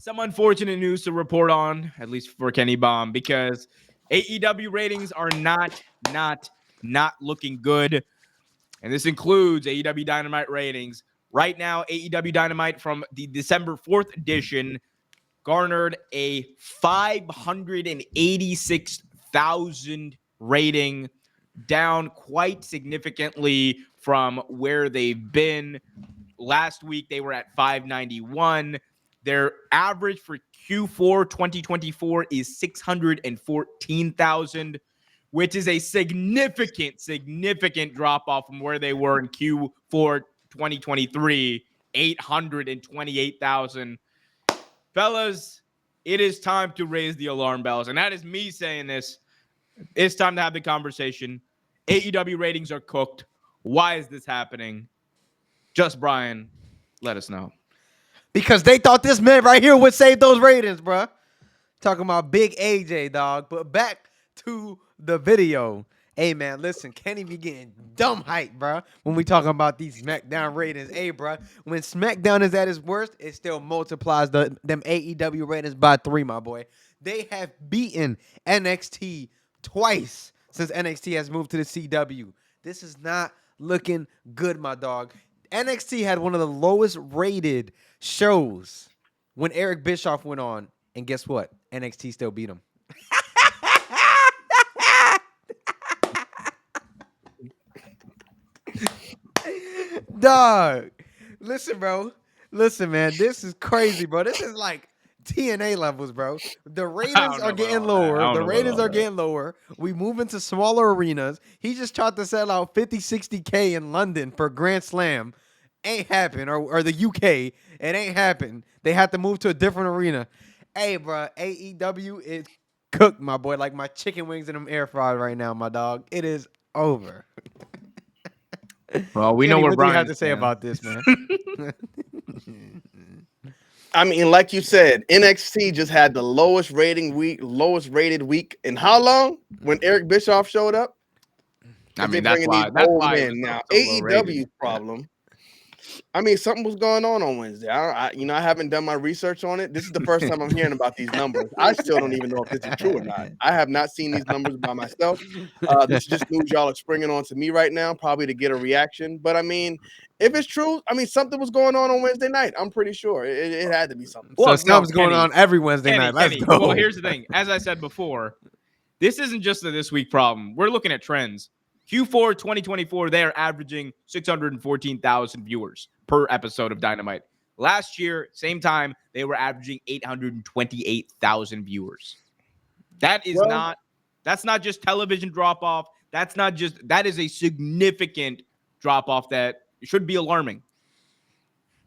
some unfortunate news to report on, at least for Kenny Baum, because AEW ratings are not looking good. And this includes AEW Dynamite ratings. Right now, AEW Dynamite from the December 4th edition garnered a 586,000 rating, down quite significantly from where they've been. Last week, they were at 591. Their average for Q4 2024 is 614,000, which is a significant drop off from where they were in Q4 2023, 828,000. Fellas, it is time to raise the alarm bells. And that is me saying this. It's time to have the conversation. AEW ratings are cooked. Why is this happening? Just Brian, let us know. Because they thought this man right here would save those ratings, bruh. Talking about Big AJ, dog. But back to the video. Hey, man, listen, Kenny be getting dumb hype, bruh, when we talking about these SmackDown ratings. Hey, bruh, when SmackDown is at its worst, it still multiplies them AEW ratings by 3, my boy. They have beaten NXT twice since NXT has moved to the CW. This is not looking good, my dog. NXT had one of the lowest rated shows when Eric Bischoff went on. And guess what? NXT still beat him. Dog. Listen, bro. Listen, man. This is crazy, bro. This is like TNA levels, bro. The ratings are getting lower. The ratings are getting lower. We move into smaller arenas. He just tried to sell out 50, 60K in London for Grand Slam. Ain't happen. Or the UK. It ain't happen. They had to move to a different arena. Hey, bro. AEW is cooked, my boy. Like my chicken wings in them air fries right now, my dog. It is over. Well, we Kenny, know what Brian do you have to say about this, man? I mean, like you said, NXT just had the lowest rated week in how long? When Eric Bischoff showed up? I mean, that's why. That's why it was now. so low rated. AEW's problem. I mean, something was going on Wednesday. I haven't done my research on it. This is the first time I'm hearing about these numbers. I still don't even know if this is true or not. I have not seen these numbers by myself. This is just news y'all are springing on to me right now, probably to get a reaction. But I mean, if it's true, I mean, something was going on Wednesday night. I'm pretty sure it had to be something. So something's going on every Wednesday night. Let's go. Well, here's the thing. As I said before, this isn't just a this week problem. We're looking at trends. Q4 2024, they are averaging 614,000 viewers per episode of Dynamite. Last year, same time, they were averaging 828,000 viewers. That's not just television drop off. That is a significant drop off that should be alarming.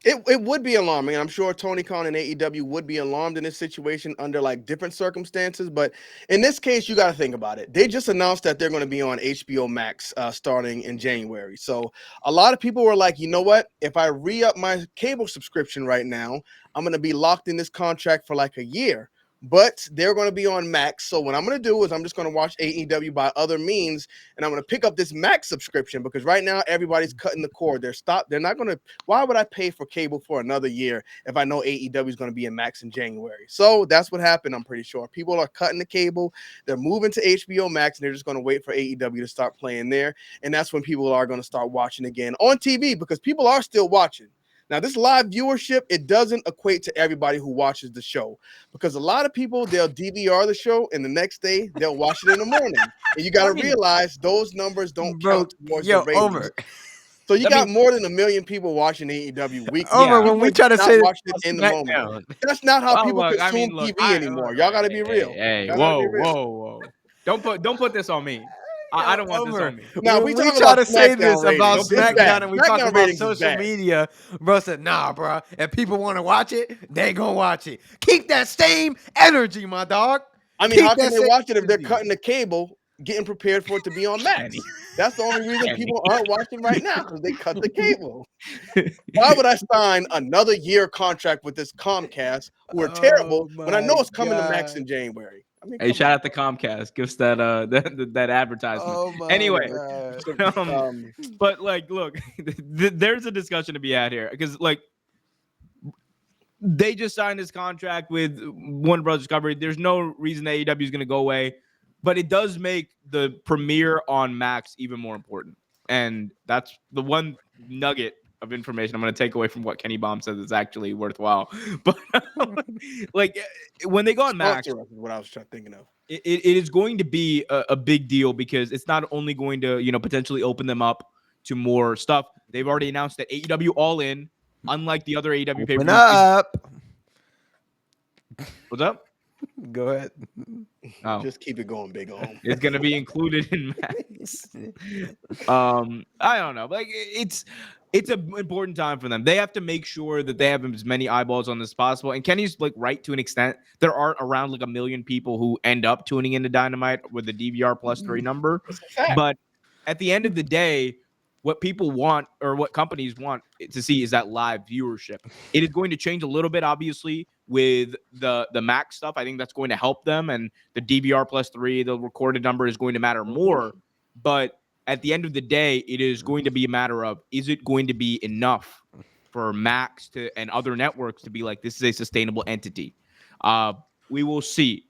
It would be alarming. I'm sure Tony Khan and AEW would be alarmed in this situation under like different circumstances. But in this case, you got to think about it. They just announced that they're going to be on HBO Max starting in January. So a lot of people were like, you know what? If I re-up my cable subscription right now, I'm going to be locked in this contract for like a year. But they're going to be on Max. So what I'm going to do is I'm just going to watch AEW by other means, and I'm going to pick up this Max subscription because right now everybody's cutting the cord. They're not going to. Why would I pay for cable for another year if I know AEW is going to be in Max in January? So that's what happened. I'm pretty sure people are cutting the cable. They're moving to HBO Max, and they're just going to wait for AEW to start playing there. And that's when people are going to start watching again on TV because people are still watching. Now, this live viewership, it doesn't equate to everybody who watches the show because a lot of people, they'll DVR the show and the next day they'll watch it in the morning. And you got to realize those numbers don't count towards the ratings. Over. So you got more than 1 million people watching AEW weekly. Over when we try to say watch it in the moment. That's not how people consume TV anymore. Y'all got to be real. Hey, whoa. Don't put this on me. I don't want this on me. Now we try to say this about SmackDown and we talk about social media. Bro said, nah, bro. If people want to watch it, they gonna watch it. Keep that same energy, my dog. I mean, how can they watch it if they're cutting the cable, getting prepared for it to be on Max? That's the only reason people aren't watching right now because they cut the cable. Why would I sign another year contract with this Comcast who are terrible when I know it's coming to Max in January? I mean, hey, shout out to Comcast. Give us that that advertisement. Anyway, but like, look, there's a discussion to be had here because like They just signed this contract with Warner Brothers Discovery. There's no reason that AEW is going to go away, but it does make the premiere on Max even more important. And that's the one nugget of information I'm going to take away from what Kenny Baum says is actually worthwhile. But like when they go on Max, Sponsor us is what I was thinking of. it is going to be a big deal because it's not only going to, potentially open them up to more stuff. They've already announced that AEW All In, unlike the other AEW Open pay-per-views. up. What's up? Go ahead. Oh, Just keep it going, Big O. it's going to be included in Max. I don't know. Like it's an important time for them. They have to make sure that they have as many eyeballs on this as possible. And Kenny's like right to an extent. There are around like 1 million people who end up tuning into Dynamite with the DVR plus 3 number. But at the end of the day, what people want or what companies want to see is that live viewership. It is going to change a little bit, obviously, with the Max stuff. I think that's going to help them. And the DVR plus 3, the recorded number is going to matter more. But at the end of the day, it is going to be a matter of, is it going to be enough for Max and other networks to be like, this is a sustainable entity? We will see.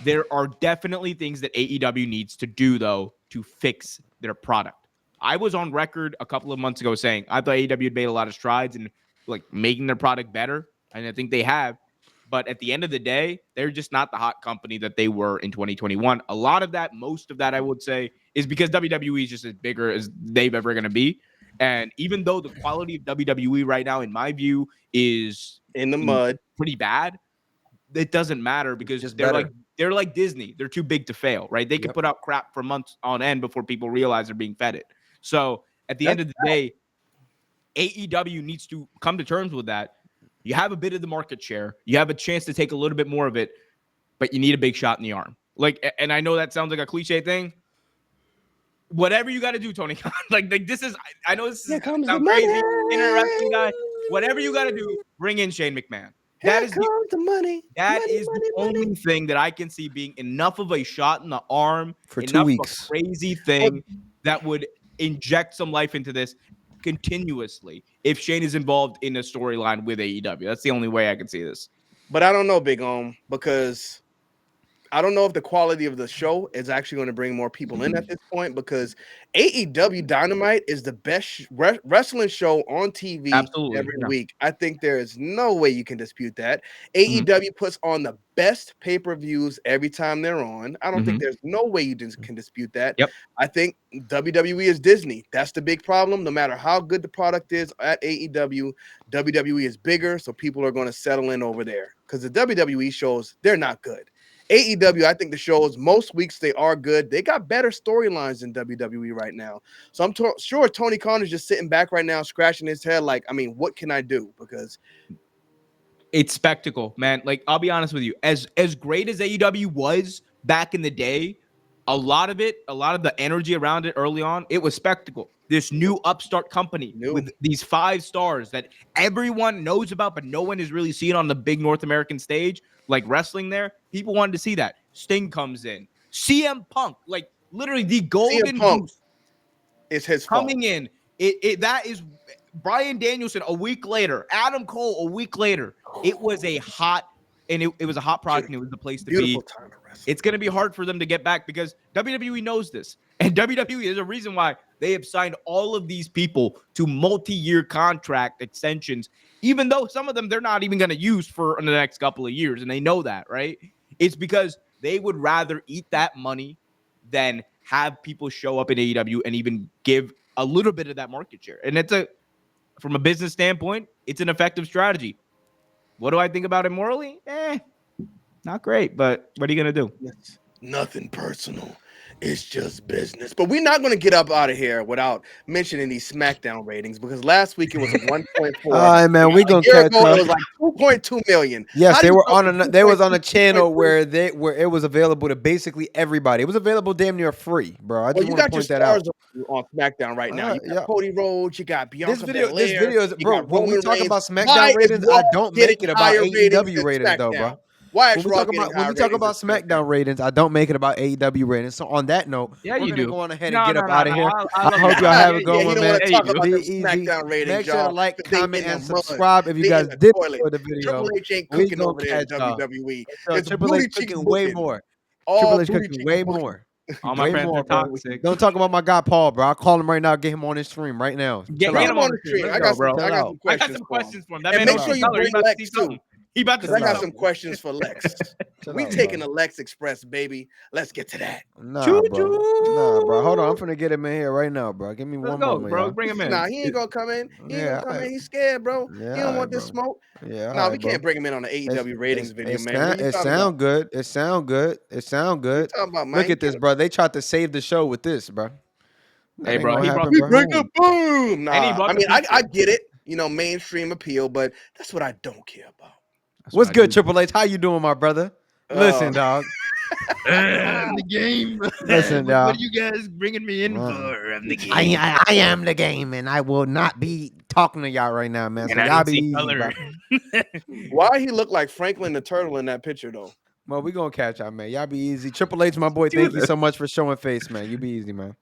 There are definitely things that AEW needs to do, though, to fix their product. I was on record a couple of months ago saying I thought AEW had made a lot of strides in like making their product better, and I think they have. But at the end of the day, they're just not the hot company that they were in 2021. A lot of that, most of that, I would say, is because WWE is just as bigger as they've ever going to be. And even though the quality of WWE right now, in my view, is in the mud, pretty bad, it doesn't matter because they're like Disney. They're too big to fail, right? They can put out crap for months on end before people realize they're being fed it. So at the end of the day, AEW needs to come to terms with that. You have a bit of the market share. You have a chance to take a little bit more of it, but you need a big shot in the arm. Like, and I know that sounds like a cliche thing. Whatever you got to do, Tony Khan. like this is, I know this is sound crazy, interesting guy. Whatever you got to do, bring in Shane McMahon. That is the money. That is the only thing that I can see being enough of a shot in the arm for 2 enough weeks. Of a crazy thing that would inject some life into this continuously if Shane is involved in a storyline with AEW. That's the only way I can see this. But I don't know, Big because I don't know if the quality of the show is actually going to bring more people in at this point, because AEW Dynamite is the best wrestling show on TV every week. I think there is no way you can dispute that. AEW puts on the best pay-per-views every time they're on. I don't think there's no way you can dispute that. Yep. I think WWE is Disney. That's the big problem. No matter how good the product is at AEW, WWE is bigger, so people are going to settle in over there because the WWE shows, they're not good. AEW, I think the shows, most weeks they are good. They got better storylines than WWE right now. So I'm sure Tony Khan is just sitting back right now, scratching his head like, I mean, what can I do? Because it's spectacle, man. Like, I'll be honest with you. As great as AEW was back in the day, a lot of the energy around it early on, it was spectacle. This new upstart company with these 5 stars that everyone knows about, but no one is really seeing on the big North American stage, like wrestling there. People wanted to see that. Sting comes in. CM Punk, like literally the golden goose is his coming fault. in. That is Bryan Danielson a week later. Adam Cole a week later. It was a hot it was a hot product, and it was the place to be. Time to wrestle. It's going to be hard for them to get back because WWE knows this. And WWE is a reason why they have signed all of these people to multi-year contract extensions, even though some of them they're not even going to use for the next couple of years. And they know that, right? It's because they would rather eat that money than have people show up in AEW and even give a little bit of that market share. And from a business standpoint, it's an effective strategy. What do I think about it morally? Not great, but what are you going to do? It's nothing personal. It's just business. But we're not going to get up out of here without mentioning these Smackdown ratings, because last week it was a 1.4. All right, man, we're going to catch up. It was like 2.2 million. Yes, they were on a channel where it was available to basically everybody. It was available damn near free, bro. I just want to point that out. On Smackdown right now. You got Cody Rhodes, you got Bianca Belair. This video is, bro, when we talk about Smackdown SmackDown ratings, I don't make it about AEW ratings, though, bro. Why When is we Raw talk getting about high when we talk ratings about than SmackDown ratings, I don't make it about AEW ratings. So on that note, Yeah, we're you gonna do. go on ahead and No, get no, up no, out of no. here. I I love hope that. y'all have Yeah, a you good Yeah, do. he one, don't man. want Yeah, to you talk do. about Be them easy. SmackDown ratings, Make sure to y'all. like, 'Cause they comment, in the and mud. subscribe if you They in guys the did toilet. enjoy the video. Triple H ain't We cooking gonna over there in catch y'all. WWE. So It's Triple H booty cheeks cooking way booking. more. Triple All H booty cooking cheeks way booking. more. All my Way friends more, are bro. toxic. Don't talk about my guy Paul, bro. I'll call him right now. Get him on his stream right now. Get, Chill Bring get out. him him on on the the stream. stream. Let's I go, got some. bro. I Chill got out. some I got questions some for him. questions for him. That And man make knows sure his you color. He bring about to see Lex too, something. He about to because see I got something. some questions for Lex. Chill We out, taking bro. the Lex Express, baby. Let's get to that. Nah, Choo bro. Nah, bro. Hold on. I'm choo. finna get him in here right now, bro. Give me Let's one go, moment, bro. y'all. Bring him in. Nah, he ain't gonna come in. He ain't gonna Yeah, come all right. in. He's scared, bro. He Yeah, don't all right, want this bro. smoke. Yeah, all Nah, we right, bro. can't bring him in on the AEW ratings video, man. What are you It talking about? sound good. It sound good. It sound What you good. talking about, Look man? at this, bro. They tried to save the show with this, bro. That Hey, ain't bro. gonna He brought happen, the We bro. break a boom. boom. And he Nah, brought I the mean, I people. get it. You know, mainstream appeal, but that's what I don't care about. That's What's what I good, do. Triple H? How you doing, my brother? Oh, Listen, dog. I'm the game. Listen, what dog. are you guys bringing me in Uh, for? I'm the game. I am the game, and I will not be talking to y'all right now, man. So And I y'all don't be see easy, bro. color. why he look like Franklin the Turtle in that picture though? Well, we gonna catch y'all, man. Y'all be easy. Triple H, my boy. Thank you so much for showing face, man. You be easy, man.